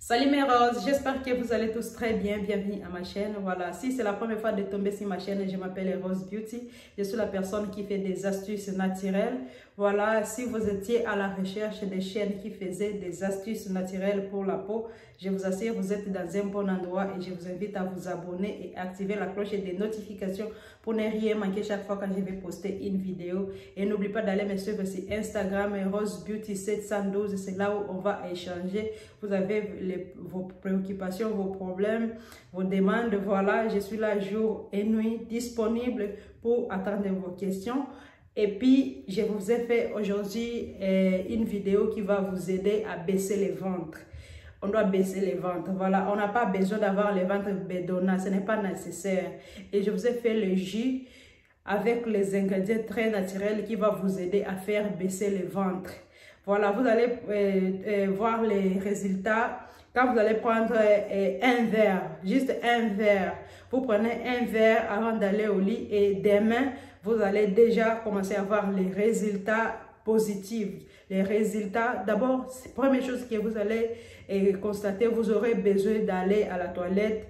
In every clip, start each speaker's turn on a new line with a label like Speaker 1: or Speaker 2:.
Speaker 1: Salut mes roses, j'espère que vous allez tous très bien. Bienvenue à ma chaîne. Voilà, si c'est la première fois de tomber sur ma chaîne, je m'appelle Rose Beauty. Je suis la personne qui fait des astuces naturelles. Voilà, si vous étiez à la recherche des chaînes qui faisaient des astuces naturelles pour la peau, je vous assure, vous êtes dans un bon endroit et je vous invite à vous abonner et activer la cloche des notifications pour ne rien manquer chaque fois quand je vais poster une vidéo. Et n'oubliez pas d'aller me suivre sur Instagram, Rose Beauty 712. C'est là où on va échanger. Vous avez vos préoccupations, vos problèmes, vos demandes. Voilà, je suis là jour et nuit disponible pour attendre vos questions. Et puis, je vous ai fait aujourd'hui une vidéo qui va vous aider à baisser les ventres. On doit baisser les ventres. Voilà, on n'a pas besoin d'avoir les ventres bédonnants, ce n'est pas nécessaire. Et je vous ai fait le jus avec les ingrédients très naturels qui va vous aider à faire baisser les ventres. Voilà, vous allez voir les résultats quand vous allez prendre un verre, juste un verre. Vous prenez un verre avant d'aller au lit et demain, vous allez déjà commencer à voir les résultats positifs. Les résultats, d'abord, première chose que vous allez constater, vous aurez besoin d'aller à la toilette,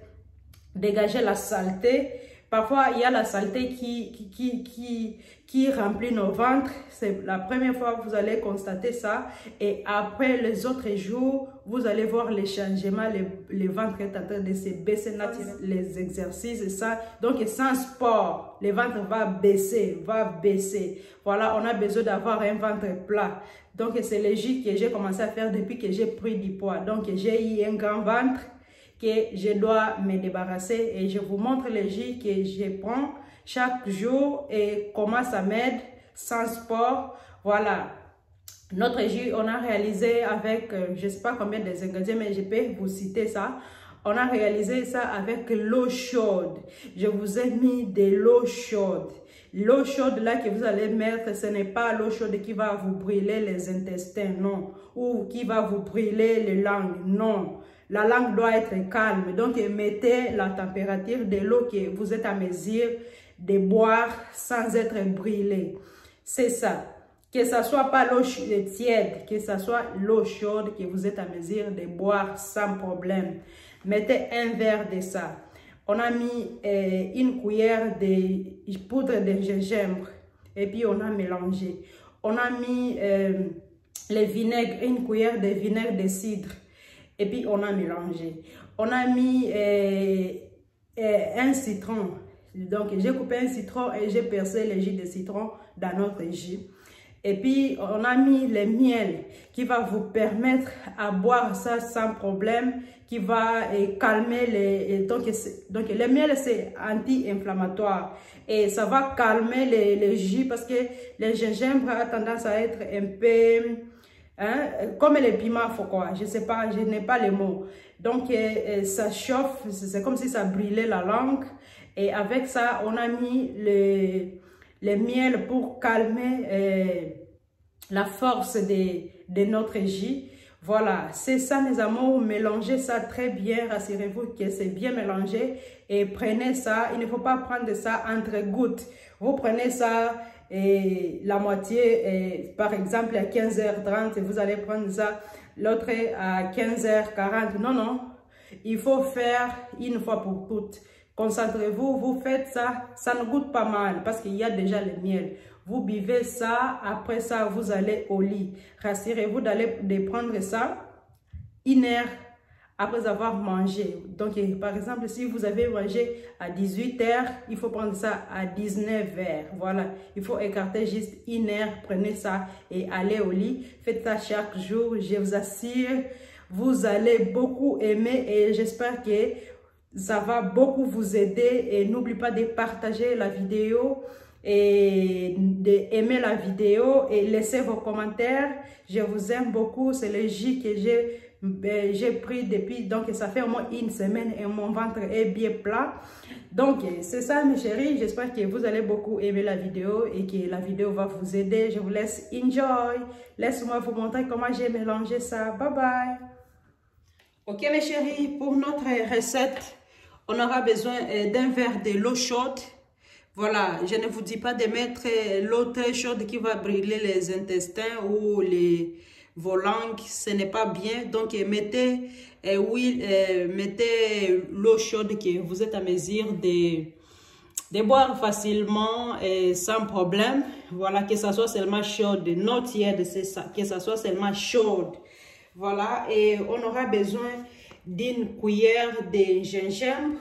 Speaker 1: dégager la saleté. Parfois, il y a la saleté qui remplit nos ventres. C'est la première fois que vous allez constater ça. Et après les autres jours, vous allez voir les changements. Les ventres est en train de se baisser naturellement. Les exercices et ça. Donc, sans sport, le ventre va baisser, Voilà, on a besoin d'avoir un ventre plat. Donc, c'est le jus que j'ai commencé à faire depuis que j'ai pris du poids. Donc, j'ai eu un grand ventre que je dois me débarrasser et je vous montre les jus que je prends chaque jour et comment ça m'aide sans sport. Voilà, notre jus, on a réalisé avec, je ne sais pas combien des ingrédients, mais je peux vous citer ça. On a réalisé ça avec l'eau chaude. Je vous ai mis de l'eau chaude. L'eau chaude là que vous allez mettre, ce n'est pas l'eau chaude qui va vous brûler les intestins, non. Ou qui va vous brûler les langues, non. La langue doit être calme. Donc, mettez la température de l'eau que vous êtes à mesure de boire sans être brûlé. C'est ça. Que ce soit pas l'eau tiède, que ce soit l'eau chaude que vous êtes à mesure de boire sans problème. Mettez un verre de ça. On a mis une cuillère de poudre de gingembre et puis on a mélangé. On a mis le vinaigre, une cuillère de vinaigre de cidre. Et puis, on a mélangé. On a mis un citron. Donc, j'ai coupé un citron et j'ai percé le jus de citron dans notre jus. Et puis, on a mis le miel qui va vous permettre à boire ça sans problème, qui va calmer les... Donc, le miel, c'est anti-inflammatoire. Et ça va calmer les jus parce que le gingembre a tendance à être un peu... comme les piments, faut quoi, je sais pas, je n'ai pas les mots. Donc, ça chauffe, c'est comme si ça brûlait la langue. Et avec ça, on a mis le miel pour calmer la force de notre jus. Voilà, c'est ça mes amours, mélangez ça très bien, rassurez-vous que c'est bien mélangé. Et prenez ça, il ne faut pas prendre ça entre gouttes. Vous prenez ça... et la moitié, par exemple, à 15h30, vous allez prendre ça, l'autre à 15h40. Non, non, il faut faire une fois pour toutes. Concentrez-vous, vous faites ça, ça ne goûte pas mal parce qu'il y a déjà le miel. Vous buvez ça, après ça, vous allez au lit. Rassurez-vous de prendre ça 1 heure après avoir mangé. Donc, par exemple, si vous avez mangé à 18 h, il faut prendre ça à 19 h. Voilà, il faut écarter juste 1 heure, prenez ça et allez au lit. Faites ça chaque jour, je vous assure, vous allez beaucoup aimer et j'espère que ça va beaucoup vous aider. Et n'oubliez pas de partager la vidéo et d'aimer la vidéo et laisser vos commentaires. Je vous aime beaucoup, c'est le jus que j'ai pris depuis, donc ça fait au moins 1 semaine et mon ventre est bien plat. Donc c'est ça mes chéris, j'espère que vous allez beaucoup aimer la vidéo et que la vidéo va vous aider. Je vous laisse enjoy. Laisse-moi vous montrer comment j'ai mélangé ça. Bye bye. Ok mes chéris, pour notre recette, on aura besoin d'un verre de l'eau chaude. Voilà, je ne vous dis pas de mettre l'eau très chaude qui va brûler les intestins ou les vos langues, ce n'est pas bien. Donc, mettez mettez l'eau chaude que vous êtes à mesure de boire facilement et sans problème. Voilà, que ça soit seulement chaude, not tiède, c'est ça, que ça soit seulement chaude. Voilà, et on aura besoin d'une cuillère de gingembre.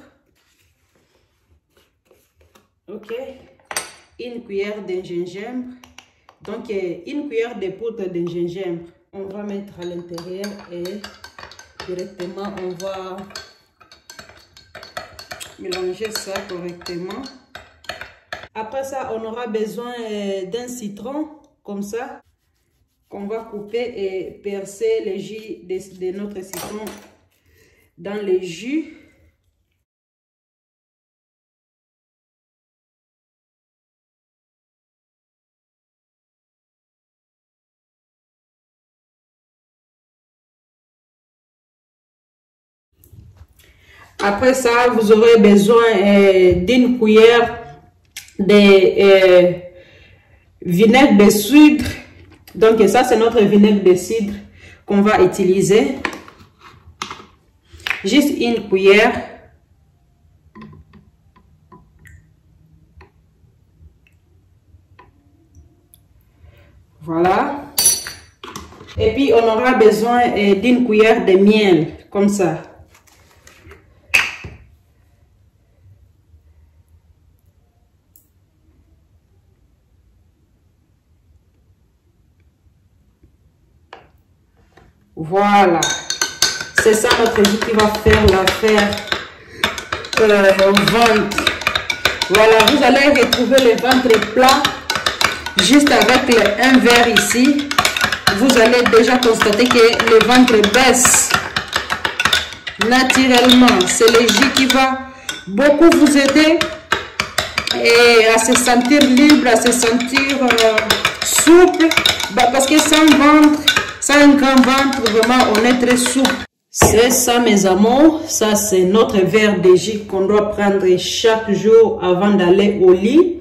Speaker 1: Ok, une cuillère de gingembre. Donc, une cuillère de poudre de gingembre. On va mettre à l'intérieur et directement, on va mélanger ça correctement. Après ça, on aura besoin d'un citron, comme ça, qu'on va couper et percer les jus de notre citron dans les jus. Après ça, vous aurez besoin d'une cuillère de vinaigre de cidre. Donc ça, c'est notre vinaigre de cidre qu'on va utiliser. Juste une cuillère. Voilà. Et puis, on aura besoin d'une cuillère de miel, comme ça. Voilà, c'est ça notre jus qui va faire l'affaire au ventre. Voilà, vous allez retrouver le ventre plat juste avec un verre ici. Vous allez déjà constater que le ventre baisse naturellement. C'est le jus qui va beaucoup vous aider et à se sentir libre, à se sentir souple, parce que sans ventre, sans un grand ventre, vraiment, on est très souple. C'est ça, mes amours. Ça, c'est notre verre de jus qu'on doit prendre chaque jour avant d'aller au lit.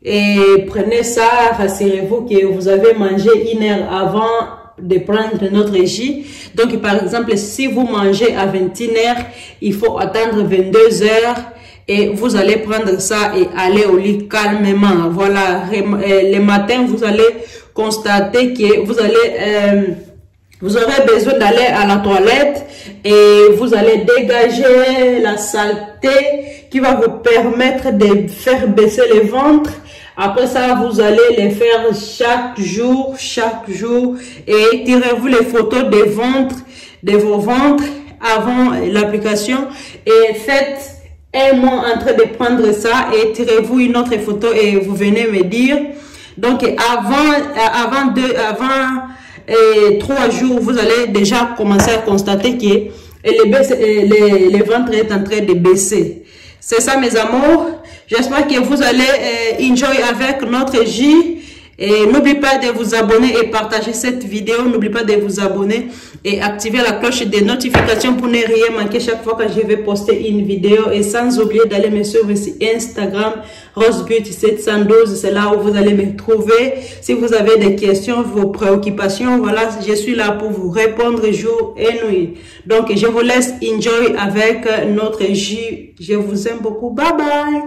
Speaker 1: Et prenez ça, rassurez-vous que vous avez mangé 1 heure avant de prendre notre jus. Donc, par exemple, si vous mangez à 21 heures, il faut attendre 22 heures. Et vous allez prendre ça et aller au lit calmement. Voilà, le matin, vous allez constater que vous aurez besoin d'aller à la toilette et vous allez dégager la saleté qui va vous permettre de faire baisser le ventre. Après ça, vous allez les faire chaque jour et tirez-vous les photos de vos ventres avant l'application et faites un mois en train de prendre ça et tirez-vous une autre photo et vous venez me dire. Donc, avant 3 jours, vous allez déjà commencer à constater que le ventre est en train de baisser. C'est ça, mes amours. J'espère que vous allez enjoy avec notre jus. Et n'oubliez pas de vous abonner et partager cette vidéo. N'oubliez pas de vous abonner et activer la cloche des notifications pour ne rien manquer chaque fois que je vais poster une vidéo. Et sans oublier d'aller me suivre sur Instagram, RoseBeauty712. C'est là où vous allez me trouver. Si vous avez des questions, vos préoccupations, voilà, je suis là pour vous répondre jour et nuit. Donc, je vous laisse enjoy avec notre jus. Je vous aime beaucoup. Bye bye.